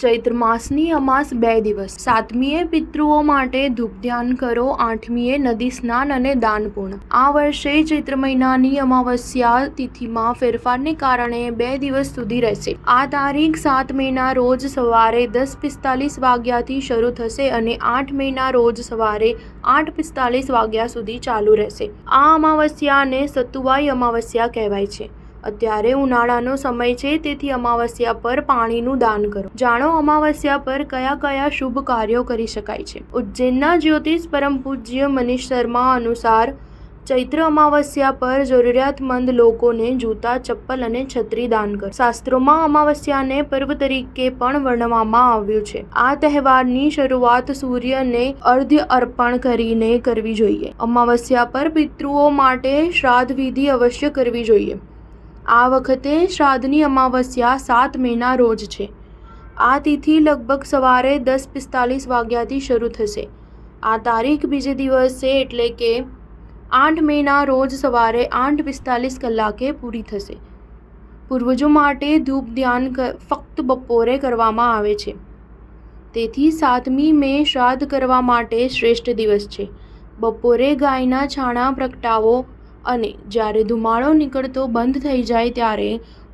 ચૈત્ર માસની અમાસ 2 દિવસ. 7મીએ પિતૃઓ માટે ધૂપ ધ્યાન કરો. 8મીએ નદી સ્નાન અને દાન પૂર્ણ. આ વર્ષે ચૈત્ર મહિનાની અમાવસ્યા તિથિમાં ફેરફારને કારણે 2 દિવસ સુધી રહેશે. આ તારીખ 7 મેના રોજ સવારે 10:45 વાગ્યાથી શરૂ થશે અને 8 મેના રોજ સવારે 8:45 વાગ્યા સુધી ચાલુ રહેશે. આ અમાવસ્યાને સતુવાઈ અમાવસ્યા કહેવાય છે. અત્યારે ઉનાળાનો સમય છે, તેથી અમાવસ્યા પર પાણીનું દાન કરો. જાણો અમાવસ્યા પર કયા કયા શુભ કાર્યો કરી શકાય છે. ઉજ્જૈનના જ્યોતિષ પરમ પૂજ્ય મનીષ શર્મા અનુસાર ચૈત્ર અમાવસ્યા પર જરૂરિયાતમંદ લોકોને જૂતા, ચપ્પલ અને છત્રી દાન કરો. શાસ્ત્રોમાં અમાવસ્યાને પર્વ તરીકે પણ વર્ણવવામાં આવ્યું છે. આ તહેવારની શરૂઆત સૂર્યને અર્ઘ્ય અર્પણ કરીને કરવી જોઈએ. અમાવસ્યા પર પિતૃઓ માટે શ્રાદ્ધ વિધિ અવશ્ય કરવી જોઈએ. આ વખતે શ્રાદ્ધની અમાવસ્યા 7 મેના રોજ છે. આ તિથિ લગભગ સવારે 10:45 વાગ્યાથી શરૂ થશે. આ તારીખ બીજે દિવસે એટલે કે 8 મેના રોજ સવારે 8:45 કલાકે પૂરી થશે. પૂર્વજો માટે ધૂપ ધ્યાન ફક્ત બપોરે કરવામાં આવે છે. તેથી 7મી મે શ્રાદ્ધ કરવા માટે શ્રેષ્ઠ દિવસ છે. બપોરે ગાયના છાણા પ્રગટાવો અને જ્યારે ધુમાડો નીકળતો બંધ થઈ જાય ત્યારે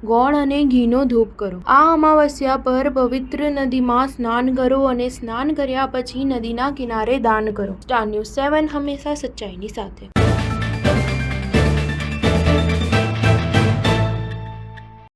ગોળ અને ઘીનો ધૂપ કરો. આ અમાવસ્યા પર પવિત્ર નદીમાં સ્નાન કરો અને સ્નાન કર્યા પછી નદીના કિનારે દાન કરો. સ્ટાર ન્યૂઝ 7 હંમેશા સચ્ચાઈની સાથે.